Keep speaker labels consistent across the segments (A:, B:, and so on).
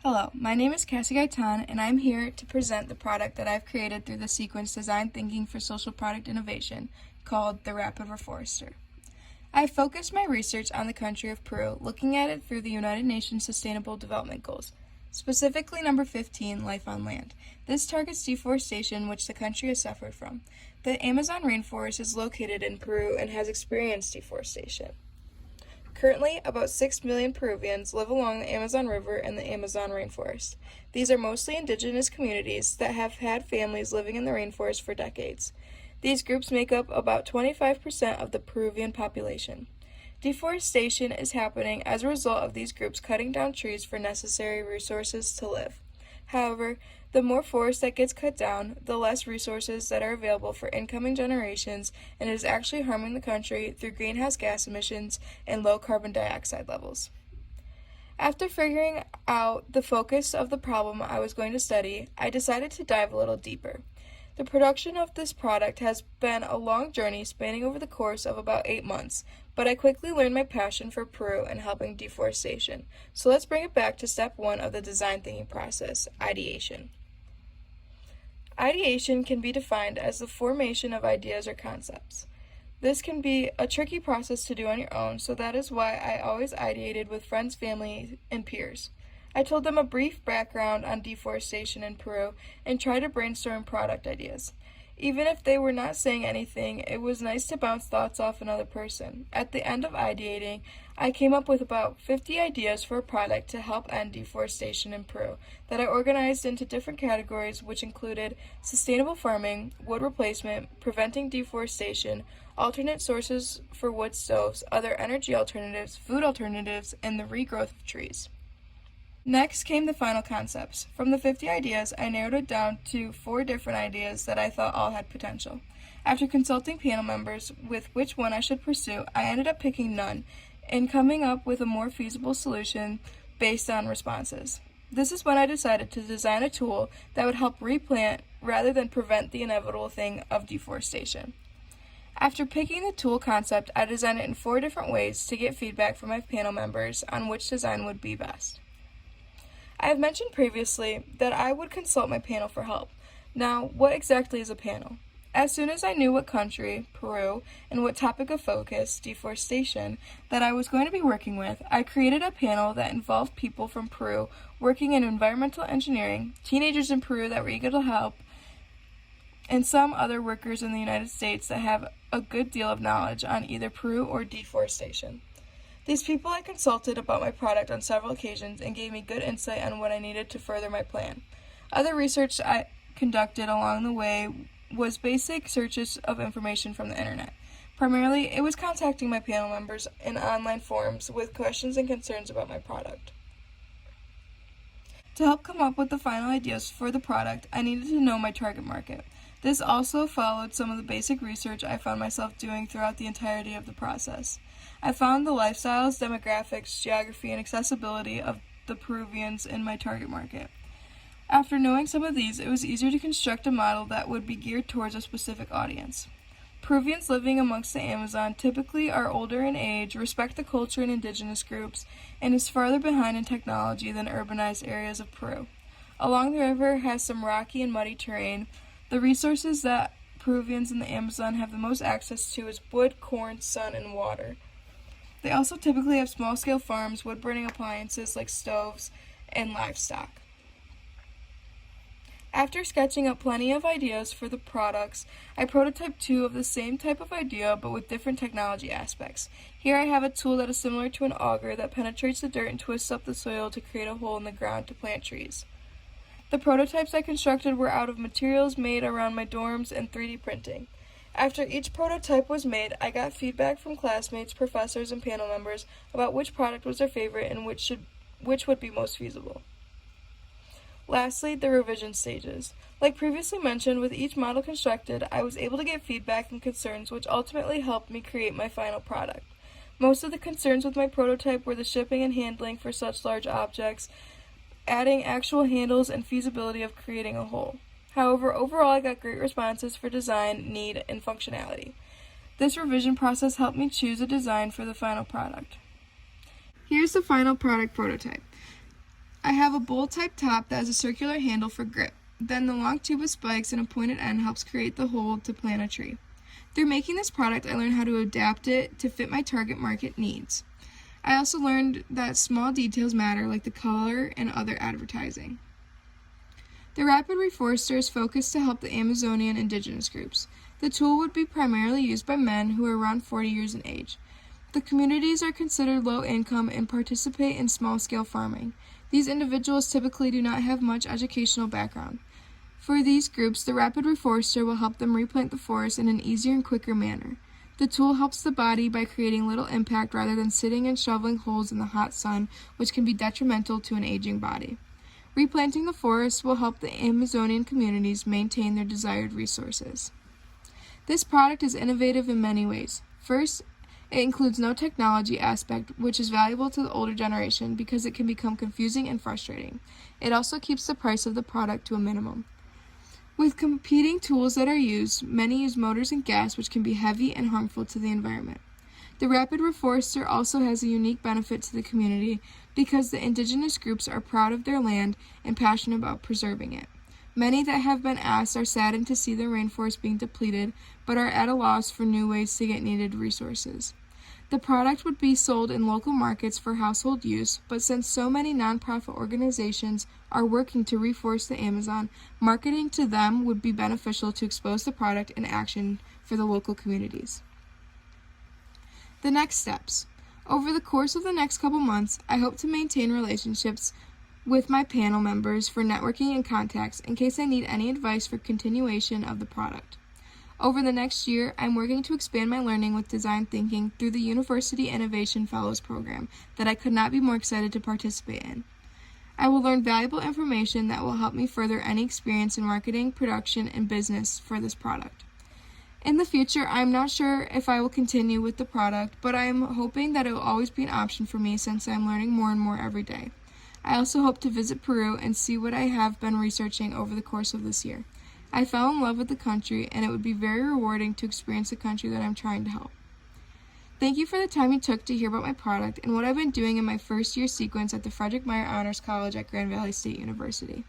A: Hello, my name is Cassie Gaitan, and I'm here to present the product that I've created through the sequence Design Thinking for Social Product Innovation, called the Rapid Reforester. I focused my research on the country of Peru, looking at it through the United Nations Sustainable Development Goals, specifically number 15, Life on Land. This targets deforestation, which the country has suffered from. The Amazon rainforest is located in Peru and has experienced deforestation. Currently, about 6 million Peruvians live along the Amazon River and the Amazon rainforest. These are mostly indigenous communities that have had families living in the rainforest for decades. These groups make up about 25% of the Peruvian population. Deforestation is happening as a result of these groups cutting down trees for necessary resources to live. However, the more forest that gets cut down, the less resources that are available for incoming generations, and it is actually harming the country through greenhouse gas emissions and low carbon dioxide levels. After figuring out the focus of the problem I was going to study, I decided to dive a little deeper. The production of this product has been a long journey spanning over the course of about 8 months, but I quickly learned my passion for Peru and helping deforestation. So let's bring it back to step 1 of the design thinking process, ideation. Ideation can be defined as the formation of ideas or concepts. This can be a tricky process to do on your own, so that is why I always ideated with friends, family, and peers. I told them a brief background on deforestation in Peru and tried to brainstorm product ideas. Even if they were not saying anything, it was nice to bounce thoughts off another person. At the end of ideating, I came up with about 50 ideas for a product to help end deforestation in Peru that I organized into different categories, which included sustainable farming, wood replacement, preventing deforestation, alternate sources for wood stoves, other energy alternatives, food alternatives, and the regrowth of trees. Next came the final concepts. From the 50 ideas, I narrowed it down to 4 different ideas that I thought all had potential. After consulting panel members with which one I should pursue, I ended up picking none and coming up with a more feasible solution based on responses. This is when I decided to design a tool that would help replant rather than prevent the inevitable thing of deforestation. After picking the tool concept, I designed it in 4 different ways to get feedback from my panel members on which design would be best. I have mentioned previously that I would consult my panel for help. Now, what exactly is a panel? As soon as I knew what country, Peru, and what topic of focus, deforestation, that I was going to be working with, I created a panel that involved people from Peru working in environmental engineering, teenagers in Peru that were eager to help, and some other workers in the United States that have a good deal of knowledge on either Peru or deforestation. These people I consulted about my product on several occasions and gave me good insight on what I needed to further my plan. Other research I conducted along the way was basic searches of information from the internet. Primarily, it was contacting my panel members in online forums with questions and concerns about my product. To help come up with the final ideas for the product, I needed to know my target market. This also followed some of the basic research I found myself doing throughout the entirety of the process. I found the lifestyles, demographics, geography, and accessibility of the Peruvians in my target market. After knowing some of these, it was easier to construct a model that would be geared towards a specific audience. Peruvians living amongst the Amazon typically are older in age, respect the culture and indigenous groups, and is farther behind in technology than urbanized areas of Peru. Along the river has some rocky and muddy terrain. The resources that Peruvians in the Amazon have the most access to is wood, corn, sun, and water. They also typically have small-scale farms, wood-burning appliances like stoves, and livestock. After sketching up plenty of ideas for the products, I prototyped 2 of the same type of idea but with different technology aspects. Here I have a tool that is similar to an auger that penetrates the dirt and twists up the soil to create a hole in the ground to plant trees. The prototypes I constructed were out of materials made around my dorms and 3D printing. After each prototype was made, I got feedback from classmates, professors, and panel members about which product was their favorite and which would be most feasible. Lastly, the revision stages. Like previously mentioned, with each model constructed, I was able to get feedback and concerns which ultimately helped me create my final product. Most of the concerns with my prototype were the shipping and handling for such large objects, adding actual handles, and feasibility of creating a hole. However, overall I got great responses for design, need, and functionality. This revision process helped me choose a design for the final product. Here's the final product prototype. I have a bowl-type top that has a circular handle for grip. Then the long tube with spikes and a pointed end helps create the hold to plant a tree. Through making this product, I learned how to adapt it to fit my target market needs. I also learned that small details matter, like the color and other advertising. The Rapid Reforester is focused to help the Amazonian indigenous groups. The tool would be primarily used by men who are around 40 years in age. The communities are considered low income and participate in small-scale farming. These individuals typically do not have much educational background. For these groups, the Rapid Reforester will help them replant the forest in an easier and quicker manner. The tool helps the body by creating little impact rather than sitting and shoveling holes in the hot sun, which can be detrimental to an aging body. Replanting the forest will help the Amazonian communities maintain their desired resources. This product is innovative in many ways. First, it includes no technology aspect, which is valuable to the older generation because it can become confusing and frustrating. It also keeps the price of the product to a minimum. With competing tools that are used, many use motors and gas, which can be heavy and harmful to the environment. The Rapid Reforester also has a unique benefit to the community because the indigenous groups are proud of their land and passionate about preserving it. Many that have been asked are saddened to see the rainforest being depleted, but are at a loss for new ways to get needed resources. The product would be sold in local markets for household use, but since so many nonprofit organizations are working to reforest the Amazon, marketing to them would be beneficial to expose the product in action for the local communities. The next steps. Over the course of the next couple months, I hope to maintain relationships with my panel members for networking and contacts in case I need any advice for continuation of the product. Over the next year, I'm working to expand my learning with design thinking through the University Innovation Fellows program that I could not be more excited to participate in. I will learn valuable information that will help me further any experience in marketing, production, and business for this product. In the future, I'm not sure if I will continue with the product, but I am hoping that it will always be an option for me since I'm learning more and more every day. I also hope to visit Peru and see what I have been researching over the course of this year. I fell in love with the country, and it would be very rewarding to experience the country that I'm trying to help. Thank you for the time you took to hear about my product and what I've been doing in my first year sequence at the Frederik Meijers Honors College at Grand Valley State University.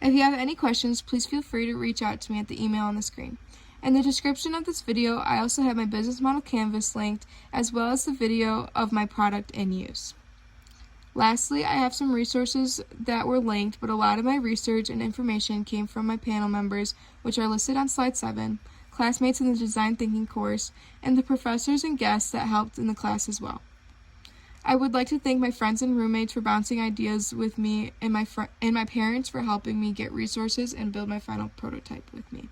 A: If you have any questions, please feel free to reach out to me at the email on the screen. In the description of this video, I also have my business model canvas linked, as well as the video of my product in use. Lastly, I have some resources that were linked, but a lot of my research and information came from my panel members, which are listed on slide 7, classmates in the design thinking course, and the professors and guests that helped in the class as well. I would like to thank my friends and roommates for bouncing ideas with me and my parents for helping me get resources and build my final prototype with me.